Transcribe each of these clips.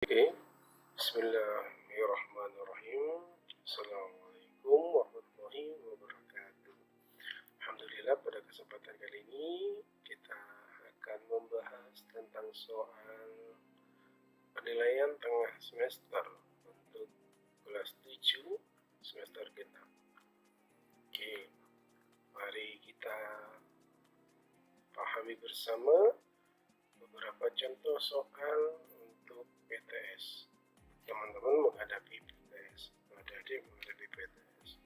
Oke, Bismillahirrahmanirrahim. Assalamualaikum warahmatullahi wabarakatuh. Alhamdulillah, pada kesempatan kali ini kita akan membahas tentang soal penilaian tengah semester untuk kelas 7 semester genap. Oke, mari kita pahami bersama beberapa contoh soal untuk PTS. Teman-teman menghadapi PTS, adik-adik menghadapi PTS.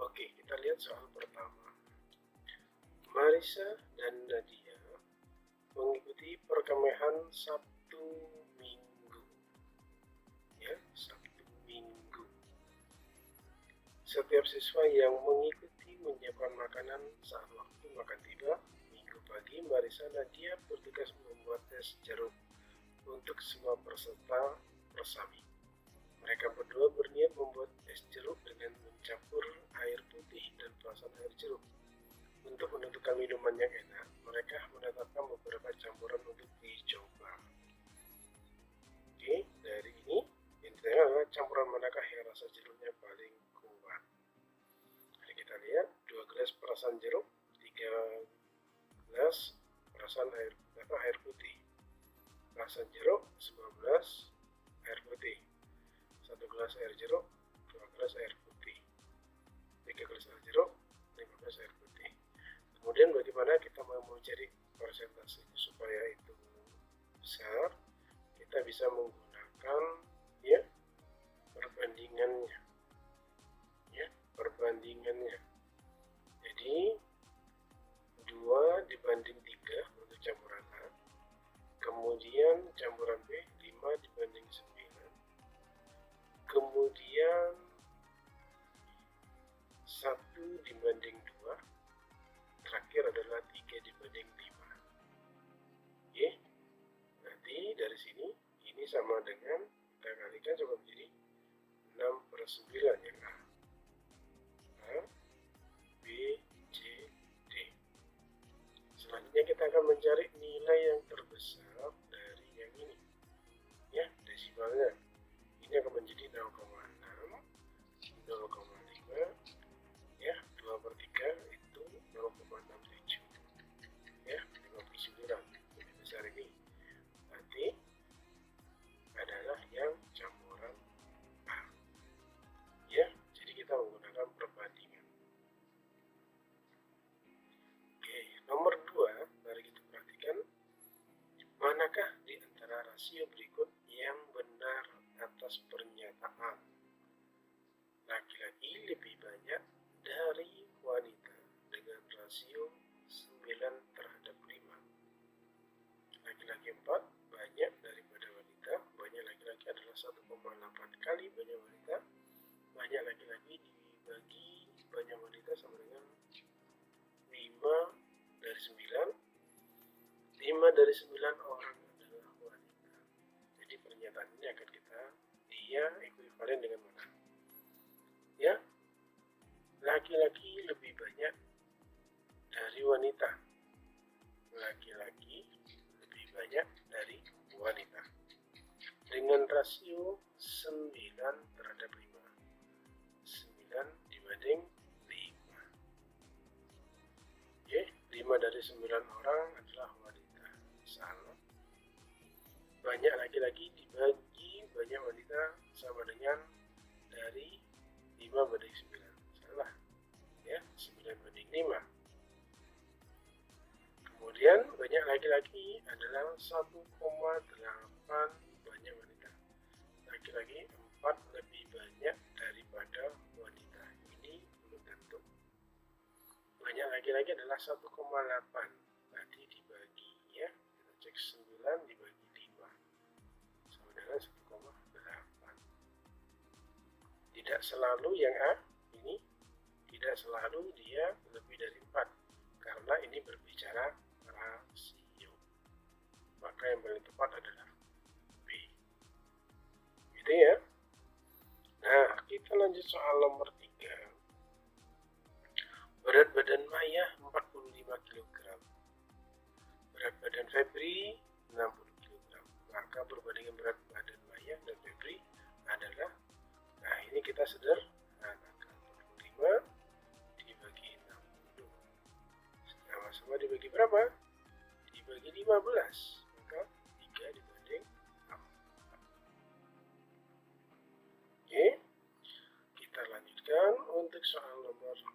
Oke, kita lihat soal pertama. Marisa dan Nadia mengikuti perkemahan Sabtu Minggu. Ya, Sabtu Minggu. Setiap siswa yang mengikuti menyiapkan makanan saat waktu makan tiba. Minggu pagi, Marisa dan Nadia bertugas membuat es jeruk untuk semua peserta persami. Mereka berdua berniat membuat es jeruk dengan mencampur air putih dan perasan air jeruk. Untuk menentukan minuman yang enak, mereka menetapkan beberapa campuran untuk dicoba. Oke, dari ini intinya adalah campuran manakah yang rasa jeruknya paling kuat. Mari kita lihat 2 gelas perasan jeruk, 3 gelas perasan air putih. Perasan jeruk 15 air putih, 1 gelas air jeruk, 2 gelas air putih, 3 gelas air jeruk, 15 air putih. Kemudian bagaimana kita mau mencari persentase supaya itu besar, kita bisa menggunakan perbandingannya. Jadi 2 dibanding 3 untuk campuran A. Kemudian campuran B 5 dibanding 9. Kemudian 1 dibanding 2. Terakhir adalah 3 dibanding 5. Oke. Nanti dari sini ini sama dengan kita kalikan coba menjadi 6/9 yang A. A, B, C, D. Selanjutnya kita akan mencari nilai yang terbesar dari yang ini. Ya, desimalnya. Ini akan menjadi 0,6, 0,5, ya, 2/3 itu 0,67. Ya, 59. Lebih besar ini. Nanti adalah yang campuran A. Ya, jadi kita menggunakan perbandingan. Oke, nomor 2, mari kita perhatikan. Manakah di antara rasio berikut yang benar atas pernyataan laki-laki lebih banyak dari wanita dengan rasio 9/5? Laki-laki 4 banyak daripada wanita. Banyak laki-laki adalah 1,8 kali banyak wanita. Banyak laki-laki dibagi banyak wanita sama dengan 5/9. 5 dari 9 orang adalah wanita. Jadi pernyataan ini akan dia ekuivalen dengan mana? Ya, laki-laki lebih banyak dari wanita. Laki-laki lebih banyak dari wanita. Dengan rasio 9/5. 9 dibanding 5. Oke, 5 dari 9 orang adalah wanita. Salah. Banyak laki-laki dibagi banyak wanita sama dengan dari 5 banding 9. Salah. Ya, 9/5. Kemudian banyak laki-laki adalah 1,8 banyak wanita. Laki-laki 4 lebih banyak daripada wanita. Ini belum tentu. Banyak laki-laki adalah 1,8. Tadi dibagi, ya. Kita cek 9 dibagi 5. Sama dengan 1,8. Tidak selalu yang A ini, tidak selalu dia lebih dari 4. Karena ini berbicara rasio. Maka yang paling tepat adalah B. Gitu ya. Nah, kita lanjut soal nomor 3. Berat badan Maya 45 kg. Berat badan Febri 60 kg. Maka perbandingan berat badan Maya kita sederhanakan. 25 dibagi 60. Sama-sama dibagi berapa? Dibagi 15. Maka 3 dibanding 4. Oke. Kita lanjutkan untuk soal nomor 5.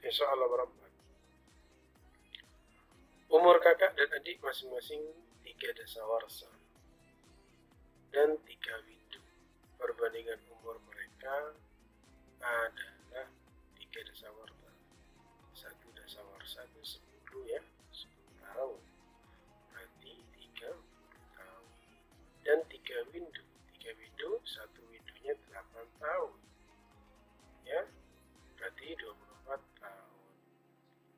Soal nomor 4. Umur kakak dan adik masing-masing 3 dasawarsa dan 3 windu. Perbandingan umur mereka adalah 3 dasawarsa. 1 dasawarsa itu 10 ya, 10 tahun. Berarti 30 tahun. Dan 3 windu. 3 windu, 1 windunya 8 tahun. Ya, berarti 24 tahun.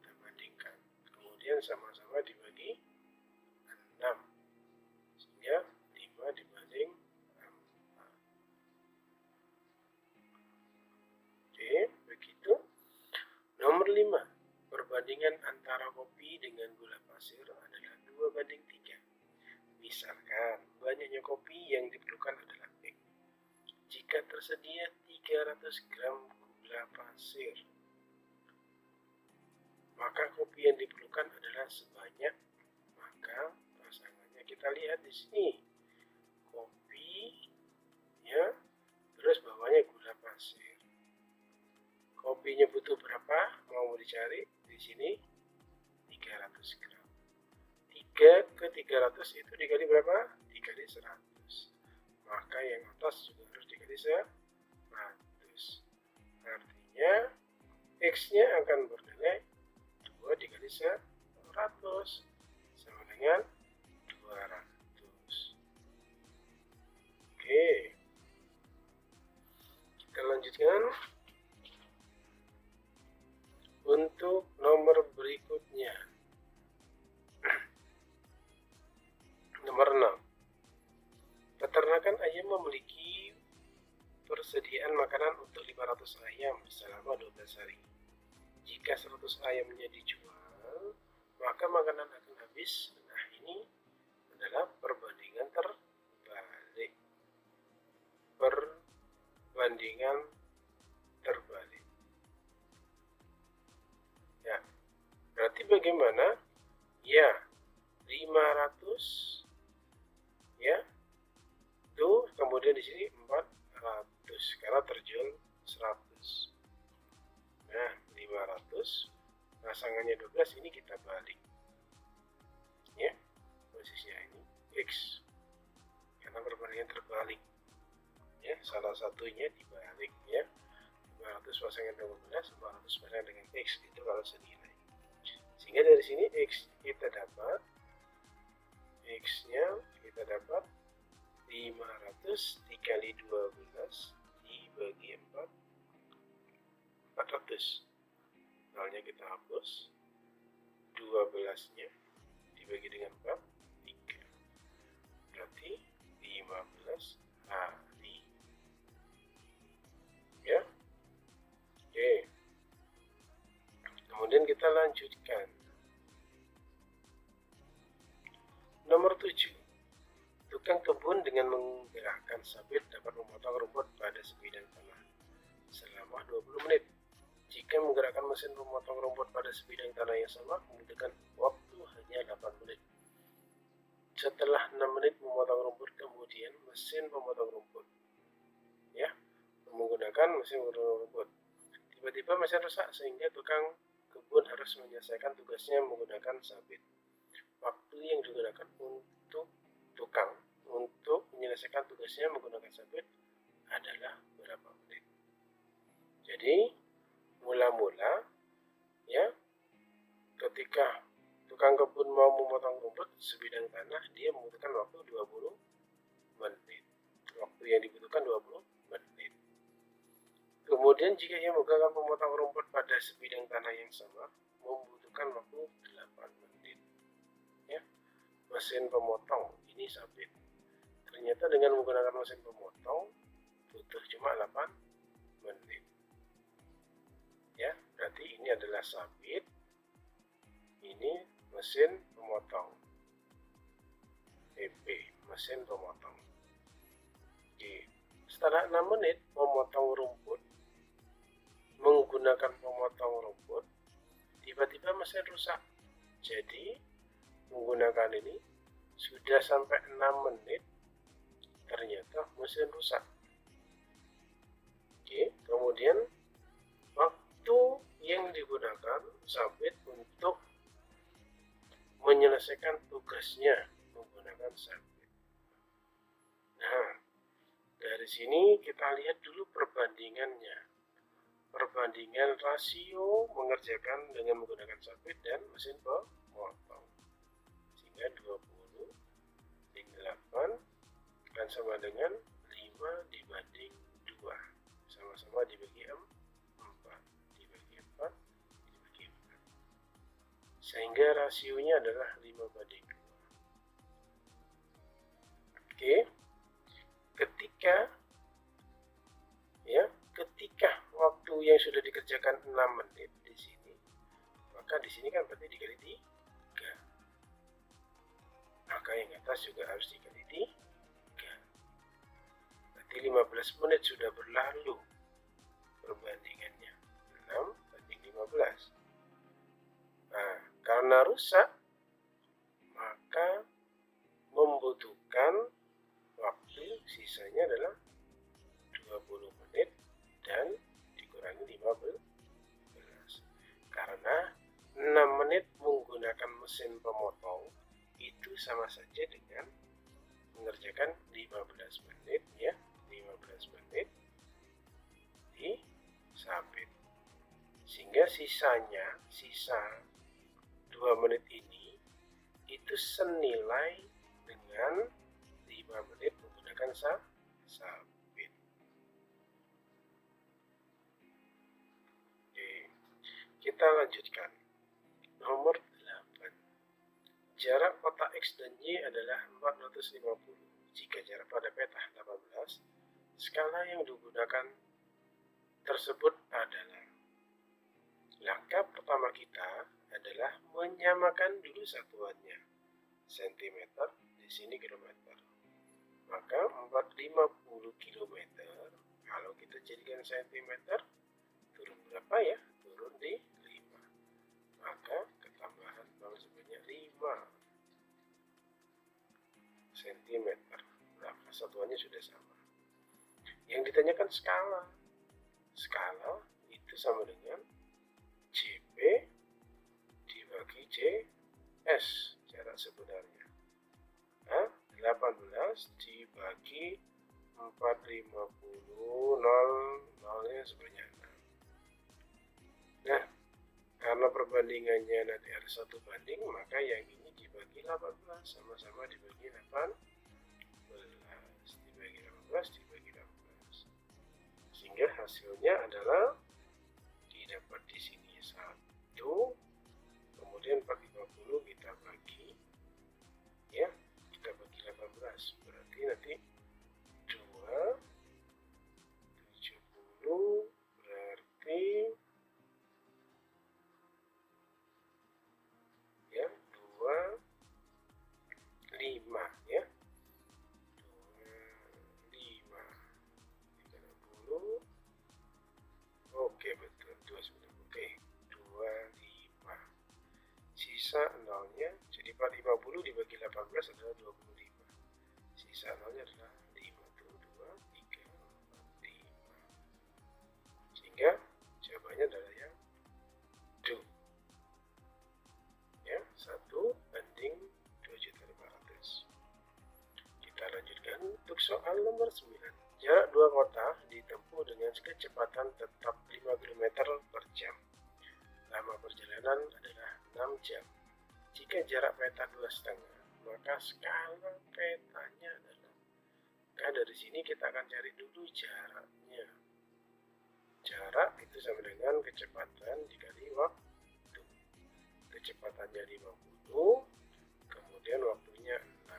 Kita bandingkan. Kemudian sama-sama dibagi 6. Sehingga 5 dibanding 4. Oke, begitu. Nomor 5. Perbandingan antara kopi dengan gula pasir adalah 2:3. Misalkan banyaknya kopi yang diperlukan adalah X. Jika tersedia 300 gram gula pasir, maka kopi yang diperlukan adalah sebanyak, maka pasangannya kita lihat di sini. Kopi, ya, terus bawahnya gula pasir. Kopinya butuh berapa? Mau dicari di sini 300 gram. 3 ke 300 itu dikali berapa? Dikali 100. Maka yang atas juga harus dikali 100. Artinya X-nya akan bernilai 2 dikali 100 sama dengan 200. Oke. Kita lanjutkan. Untuk nomor berikutnya. Nomor 6. Peternakan ayam memiliki persediaan makanan untuk 500 ayam selama 12 hari. Jika 100 ayamnya dijual, maka makanan akan habis. Nah, ini adalah perbandingan terbalik. Perbandingan terbalik. Ya, berarti bagaimana? Ya, 500 ya. Tuh, kemudian di sini 400 karena terjual 100. Nah, 500 pasangannya 12, ini kita balik. Ya, posisinya ini X. Karena perbandingan terbalik. Ya, salah satunya dibalik ya. 500 pasangan 12, 400 pasangan dengan X itu kalau senilai. Sehingga dari sini X kita dapat, X-nya kita dapat 500 dikali 12 dibagi 4, 400. Nolnya kita hapus, 12-nya dibagi dengan 4, 3. Berarti 15 hari. Ya. Oke. Kemudian kita lanjutkan. Nomor 7. Tukang kebun dengan menggerakkan sabit dapat memotong rumput pada sebidang tanah selama 20 menit. Jika menggerakkan mesin memotong rumput pada sebidang tanah yang sama, membutuhkan waktu hanya 8 menit. Setelah 6 menit memotong rumput, kemudian mesin memotong rumput. Ya, menggunakan mesin memotong rumput. Tiba-tiba mesin rusak sehingga tukang kebun harus menyelesaikan tugasnya menggunakan sabit. Waktu yang digunakan untuk tukang untuk menyelesaikan tugasnya menggunakan sabit adalah berapa menit. Jadi mula-mula ya, ketika tukang kebun mau memotong rumput sebidang tanah, dia membutuhkan waktu 20 menit. Waktu yang dibutuhkan 20 menit. Kemudian jika ia menggunakan memotong rumput pada sebidang tanah yang sama, membutuhkan waktu 8 menit. Ya, mesin pemotong ini sabit. Ternyata dengan menggunakan mesin pemotong butuh cuma 8 menit. Ya, berarti ini adalah sabit. Ini mesin pemotong. PP, mesin pemotong. Oke. setelah 6 menit memotong rumput, menggunakan pemotong rumput, tiba-tiba mesin rusak. Jadi menggunakan ini sudah sampai 6 menit, ternyata mesin rusak. Oke, kemudian waktu yang digunakan sabit untuk menyelesaikan tugasnya menggunakan sabit. Nah, dari sini kita lihat dulu perbandingannya. Perbandingan rasio mengerjakan dengan menggunakan sabit dan mesin pemotong. Sehingga 20 banding 8 akan sama dengan 5 dibanding 2. Sama-sama dibagi 4. Dibagi 4, dibagi 4. Sehingga rasionya adalah 5 banding 2. Oke. Ketika waktu yang sudah dikerjakan 6 menit di sini, maka di sini kan berarti dikali 3. Maka yang atas juga harus dikali 3. Berarti 15 menit sudah berlalu. Perbandingannya 6 banding 15. Nah, karena rusak, maka membutuhkan waktu sisanya adalah 20 menit dan dikurangi 15. Karena 6 menit menggunakan mesin pemotong itu sama saja dengan mengerjakan 15 menit ya, 15 menit di sabit. Sehingga sisa 2 menit ini itu senilai dengan 5 menit menggunakan sabit. Oke, kita lanjutkan. Nomor 8. Jarak kotak X dan Y adalah 450. Jika jarak pada peta 18, skala yang digunakan tersebut adalah. Langkah pertama kita adalah menyamakan dulu satuannya. Sentimeter, di sini kilometer. Maka 450 km, kalau kita jadikan sentimeter, turun berapa ya? Turun di 5. Maka ketambahan sebanyak 5 cm. Berapa? Satuannya sudah sama. Yang ditanyakan skala. Skala itu sama dengan JP dibagi JS, jarak sebenarnya. 18 dibagi 450, 0-nya sebanyak 6. Nah, karena perbandingannya nanti harus 1 banding, maka yang ini dibagi 18, sama-sama dibagi 18, dibagi 18, dibagi 18. Sehingga hasilnya adalah didapat di sini 1, kemudian 450 kita bagi, ya, kita bagi 18, berarti nanti 2, 70, berarti ya 2, 5 ya, 2, 5, 30, oke betul, 29, oke, 25, sisa 0-nya, jadi 450 dibagi 18 adalah 25, sisa 0-nya adalah 5, 2, 3, 4, 5, sehingga jawabannya adalah yang 2 ya, 1 banding 2.500.000. Kita lanjutkan untuk soal nomor 9. Jarak 2 kota ditempuh dengan kecepatan tetap 5 km per jam. Lama perjalanan adalah 6 jam. Jika jarak peta 2,5, maka skala petanya adalah. Maka dari sini kita akan cari dulu jaraknya. Jarak itu sama dengan kecepatan dikali waktu. Kecepatannya 50, kemudian waktunya 6,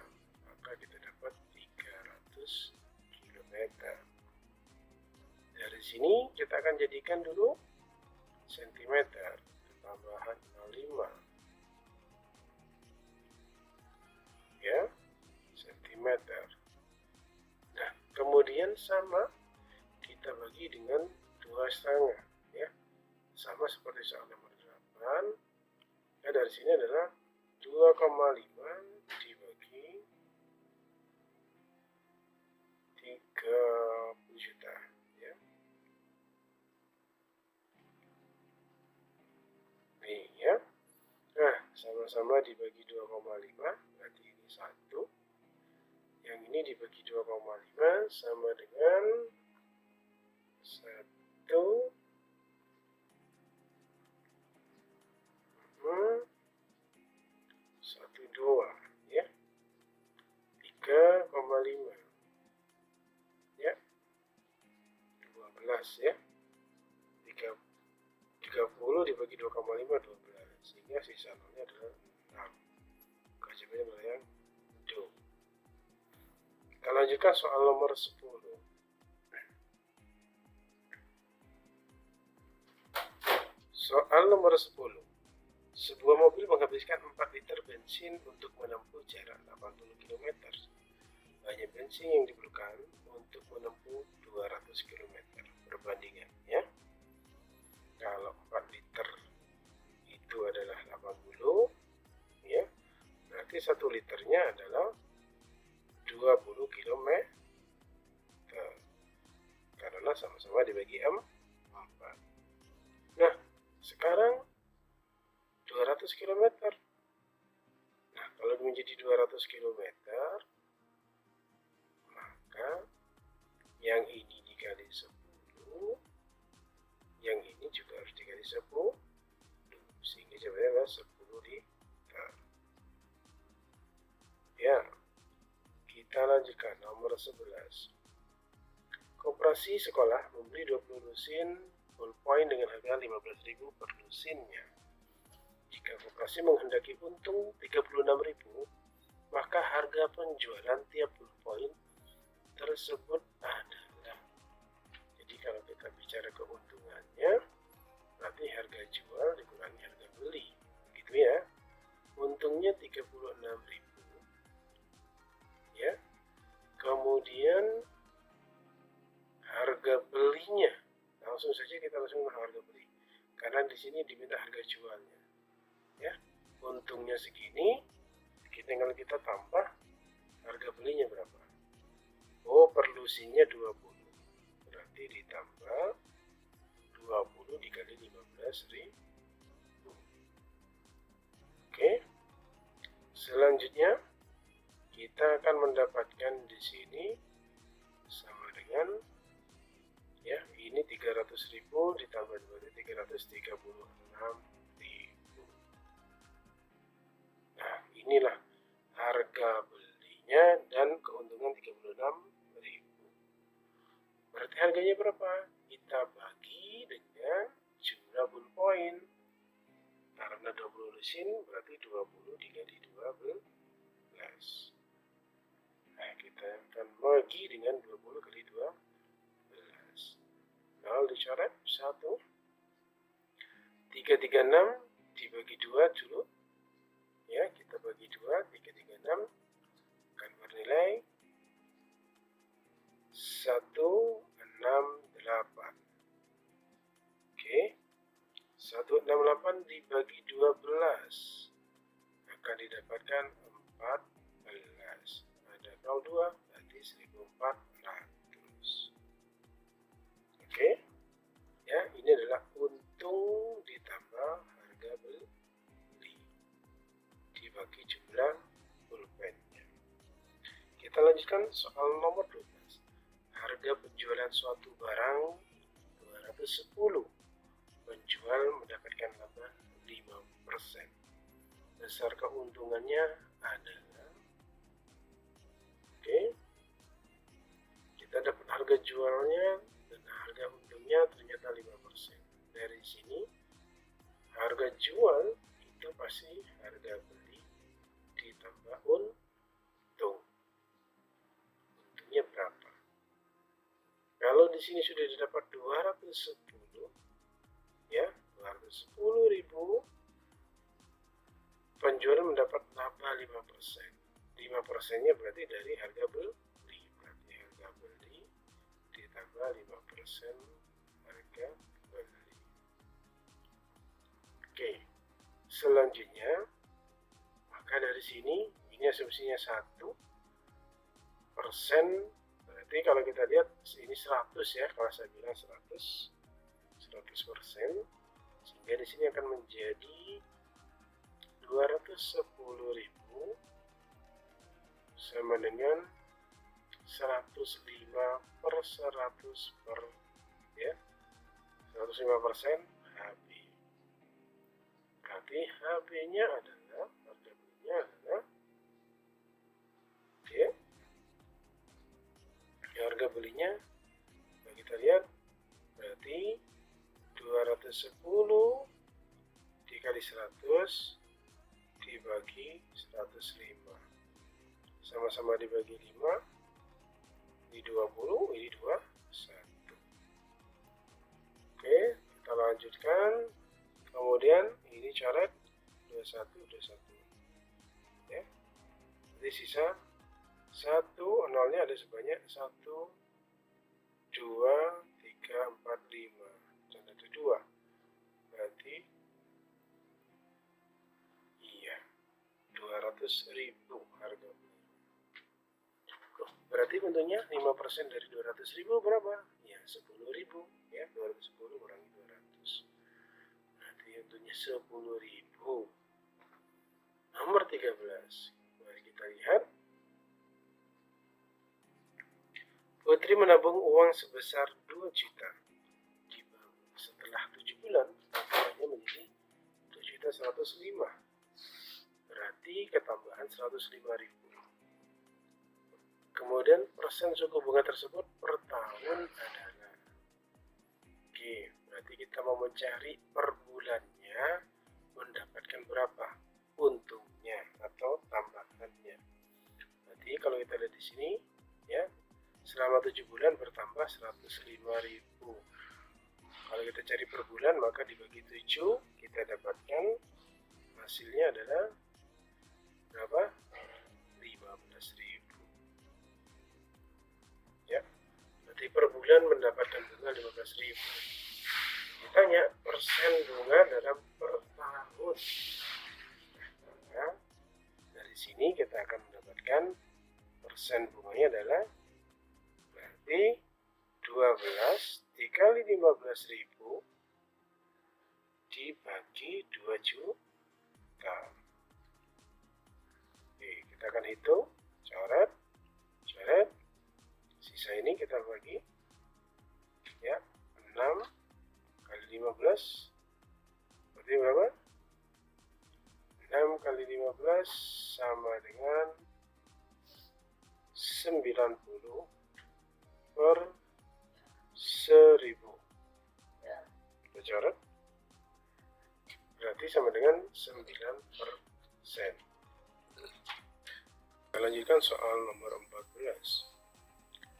maka kita dapat 300 km. Dari sini kita akan jadikan dulu sentimeter, tambahan 05 ya, sentimeter. Nah, Kemudian sama, kita bagi dengan 2,5 ya. Sama seperti soal nomor 8. Ya, dari sini adalah 2,5 dibagi 30 juta ya. Nih ya. Nah, sama-sama dibagi 2,5 berarti ini 1. Yang ini dibagi 2,5 sama dengan 1 2 ya. 3,5 ya. 12 ya. 30 dibagi 2,5 12, sehingga sisa nolnya adalah 6. Jawabannya adalah yang D. Kita lanjutkan soal nomor 10. Soal nomor 10. Sebuah mobil menghabiskan 4 liter bensin untuk menempuh jarak 80 km. Banyak bensin yang diperlukan untuk menempuh 200 km. Perbandingan ya. Kalau 4 liter itu adalah 80 ya, berarti 1 liternya adalah 20 km karena sama-sama dibagi 4. Nah, sekarang 200 km. Nah, kalau menjadi 200 km, maka yang ini dikali 10, yang ini juga harus dikali 10, sehingga jawabannya adalah 10 liter. Ya, kita lanjutkan nomor 11. Koperasi sekolah membeli 20 lusin ballpoint dengan harga 15.000 per lusinnya. Jika koperasi menghendaki untung 36.000, maka harga penjualan tiap ballpoint tersebut adalah. Jadi kalau kita bicara keuntungannya, berarti harga jual dikurangi harga beli, gitu ya. Untungnya 36.000 ya. Kemudian harga belinya, langsung saja kita langsung harga beli, karena di sini diminta harga jualnya ya. Untungnya segini, tinggal kita tambah harga belinya berapa. Oh, per lusinnya 20, berarti ditambah 20 dikali 15.000. Oke. Selanjutnya kita akan mendapatkan di sini sama dengan ya, ini 300.000 ditambah 2 336.000. Nah, inilah harga belinya dan keuntungan 36.000. Berarti harganya berapa? Kita bagi dengan jumlah ballpoint. Karena 20 lusin berarti 20 dikali 12. Nah, kita akan bagi dengan 20 kali 12. Nah, dicoret 1. 336 dibagi 2 dulu. Ya, kita bagi 2, 336 akan bernilai 168. Oke. 168 dibagi 12 akan didapatkan 14. Ada 02 berarti 1400. Oke. Ya, ini adalah untung ditambah harga beli dibagi jumlah pulpennya. Kita lanjutkan soal nomor 12. Harga penjualan suatu barang 210. Penjual mendapatkan laba 5%. Besar keuntungannya adalah, oke, kita dapat harga jualnya dan harga untungnya ternyata 5%. Dari sini harga jual itu pasti harga beli ditambah untung. Untungnya berapa? Kalau di sini sudah didapat 210 ya, 210.000, penjual mendapat laba 5%. 5%-nya berarti dari harga beli. Berarti harga beli harga beli. Oke, selanjutnya maka dari sini ini asumsinya 1%, berarti kalau kita lihat ini 100 ya, kalau saya bilang 100%, sehingga di sini akan menjadi 210.000 sama dengan 105 per 100 per ya 105% HB. Berarti HB nya adalah harga belinya adalah harga belinya kita lihat berarti 210 dikali 100 dibagi 105, sama-sama dibagi 5, ini 20, ini 21. Oke, kita lanjutkan. Kemudian ini coret 21 ya. Jadi sisa 1, nolnya ada sebanyak 1, 2, 3, 4, 5 dan ada 2. Berarti iya 200.000 harga. Berarti tentunya 5% dari 200.000 berapa? Ya 10.000 ya, 210 kurangi 200. Berarti tentunya 10.000. Nomor 13. Mari kita lihat. Putri menabung uang sebesar 2 juta. Setelah 7 bulan, tabungannya menjadi 2.105.000. Berarti ketambahan 105.000. Kemudian persen suku bunga tersebut per tahun adalah. Oke, berarti kita mau mencari per bulannya mendapatkan berapa untungnya atau tambahannya. Berarti kalau kita lihat di sini ya, selama 7 bulan bertambah 105.000. Kalau kita cari per bulan maka dibagi 7 kita dapatkan hasilnya adalah berapa? 15.000. Ya, berarti per bulan mendapatkan bunga 15.000. Ditanya persen bunga dalam per tahun. Nah, dari sini kita akan mendapatkan persen bunganya adalah berarti 12 dikali 15.000 dibagi 2 juta. Oke, kita akan hitung, coret, sisa ini kita bagi ya, 6 kali 15 berarti berapa? 6 kali 15 sama dengan 90 per 1.000. Kita coret, berarti sama dengan 9%. Kita lanjutkan soal nomor 14.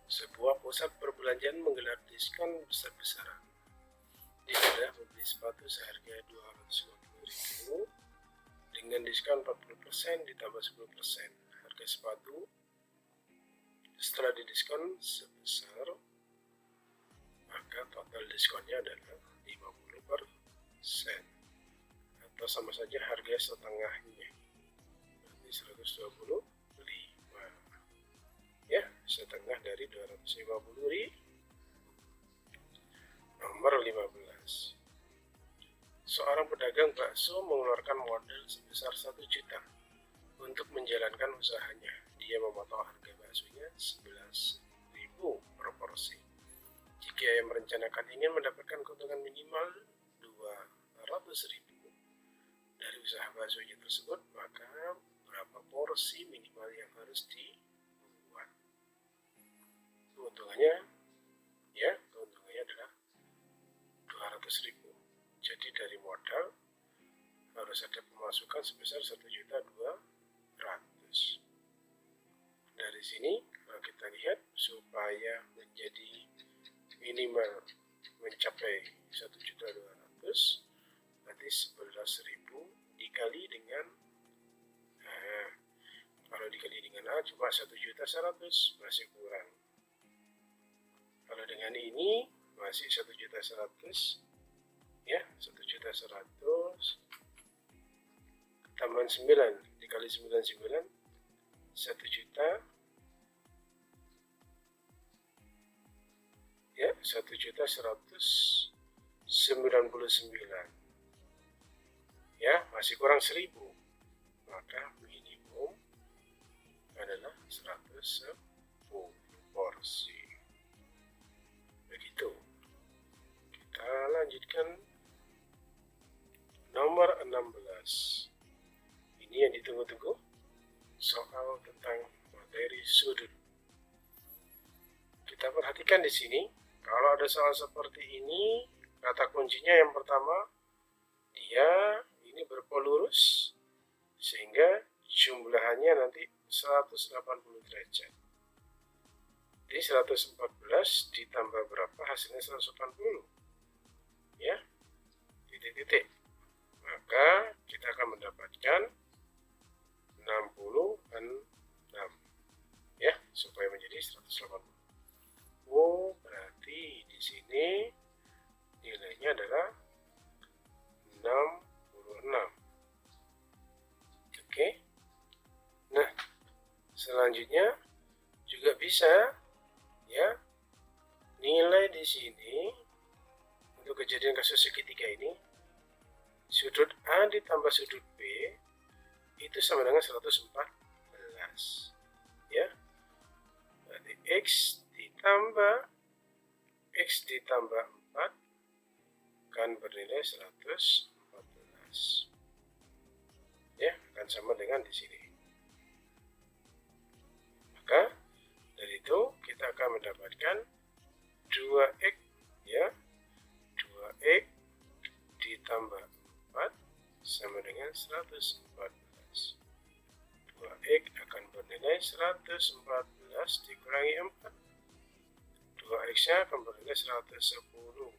Sebuah pusat perbelanjaan menggelar diskon besar-besaran. Dia membeli sepatu seharga 250.000 dengan diskon 40% ditambah 10%. Harga sepatu setelah didiskon sebesar, maka total diskonnya adalah 50%, atau sama saja harga setengahnya, berarti 125 ya, setengah dari 250.000. Nomor 15. Seorang pedagang bakso mengeluarkan modal sebesar 1 juta untuk menjalankan usahanya. Dia mematok harga baksonya 11.000 per porsi. Jika ia merencanakan ingin mendapatkan keuntungan minimal 200.000 dari usaha baksonya tersebut, maka berapa porsi minimal yang harus dibuat? Keuntungannya adalah 200.000. Jadi dari modal harus ada pemasukan sebesar 1.200.000. Dari sini kalau kita lihat, supaya menjadi minimal mencapai 1.200.000, berarti 11.000 dikali dengan kalau dikali dengan A cuma 1.100.000, masih kurang. Kalau dengan ini masih 1.100.000 ya, 1.100.000 tambahan 9 dikali 99 1 juta ya, 1.199.000 ya, masih kurang 1.000, maka minimum adalah 110 porsi. Begitu. Kita lanjutkan nomor 16. Ini yang ditunggu-tunggu, soal tentang materi sudut. Kita perhatikan di sini, kalau ada soal seperti ini, kata kuncinya yang pertama, dia ini berpolurus, sehingga jumlahannya nanti 180 derajat. Jadi 114 ditambah berapa? Hasilnya 180. Ya, titik-titik. Maka kita akan mendapatkan 66 ya, supaya menjadi 180. Oh, berarti di sini nilainya adalah 66. Oke. Nah, selanjutnya juga bisa ya, nilai di sini untuk kejadian kasus segitiga ini, sudut A ditambah sudut B itu sama dengan 114 ya. Berarti X ditambah 4 akan bernilai 114 ya, akan sama dengan di sini. Maka dari itu kita akan mendapatkan 2X ya, 2X ditambah 4 sama dengan 114. 2X akan bernilai 114 dikurangi 4. 2X-nya akan bernilai 110.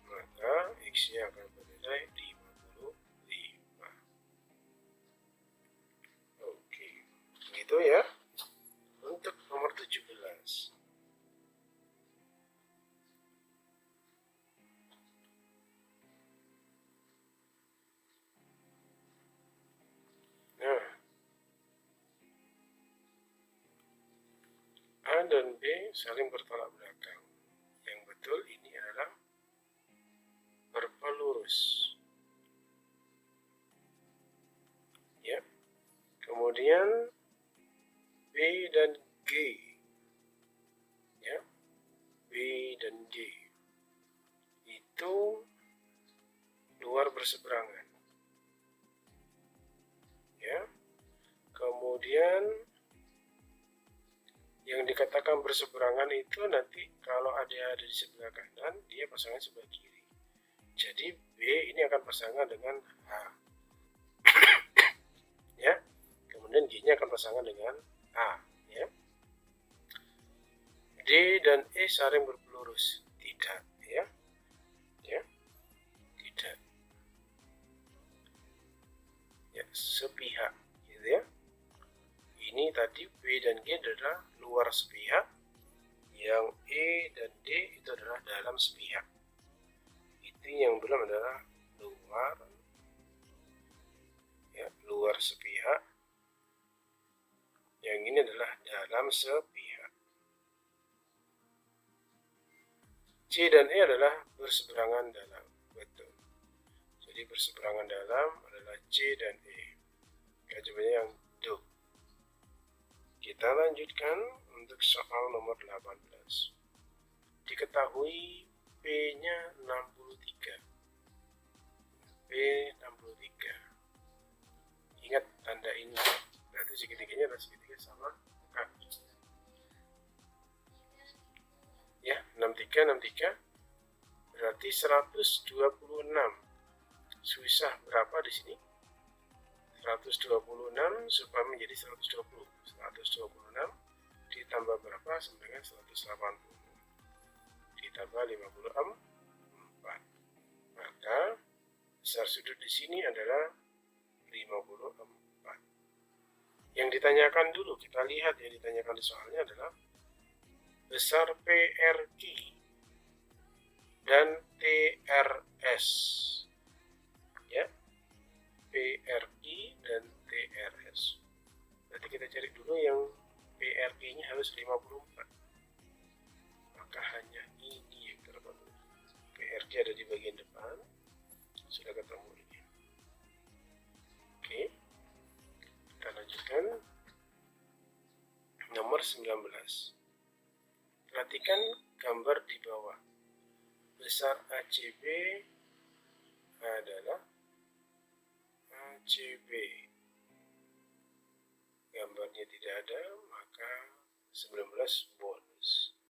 Maka X-nya akan bernilai 55. Oke, begitu ya untuk nomor 17. Nah, A dan B saling bertolak belakang. Yang betul ini adalah berpelurus. Ya. Kemudian B dan G. Ya. B dan G itu luar berseberangan. Ya. Kemudian yang dikatakan berseberangan itu nanti kalau ada di sebelah kanan, dia pasangan sebelah kiri. Jadi B ini akan pasangan dengan H. Ya. Kemudian G-nya akan pasangan dengan A, ya. D dan E saling berpelurus. Tidak, ya. Ya. Tidak. Ya, sepihak, gitu ya. Ini tadi B dan G adalah luar sepihak, yang E dan D itu adalah dalam sepihak. Itu yang belum adalah luar, ya, luar sepihak. Yang ini adalah dalam sepihak. C dan E adalah berseberangan dalam, betul. Jadi berseberangan dalam adalah C dan E. Jawabannya yang D. Kita lanjutkan untuk soal nomor 18. Diketahui P-nya 63. P 63. Ingat tanda ini. Berarti segitiganya adalah segitiga sama kaki. Ya, 63. Berarti 126. Susah berapa di sini? 126 supaya menjadi 120. 126 ditambah berapa? Sama dengan 180. Ditambah 54. Maka besar sudut di sini adalah 54. Yang ditanyakan dulu, kita lihat yang ditanyakan di soalnya adalah besar PRQ. dan TRS. Ya, PRI dan TRS. Nanti kita cari dulu yang PRI-nya harus 54. Maka hanya ini yang terpenuhi. PRI ada di bagian depan. Sudah ketemu ini. Oke. Kita lanjutkan. Nomor 19. Perhatikan gambar di bawah. Besar ACB adalah ACB. Gambarnya tidak ada, maka 19 bold.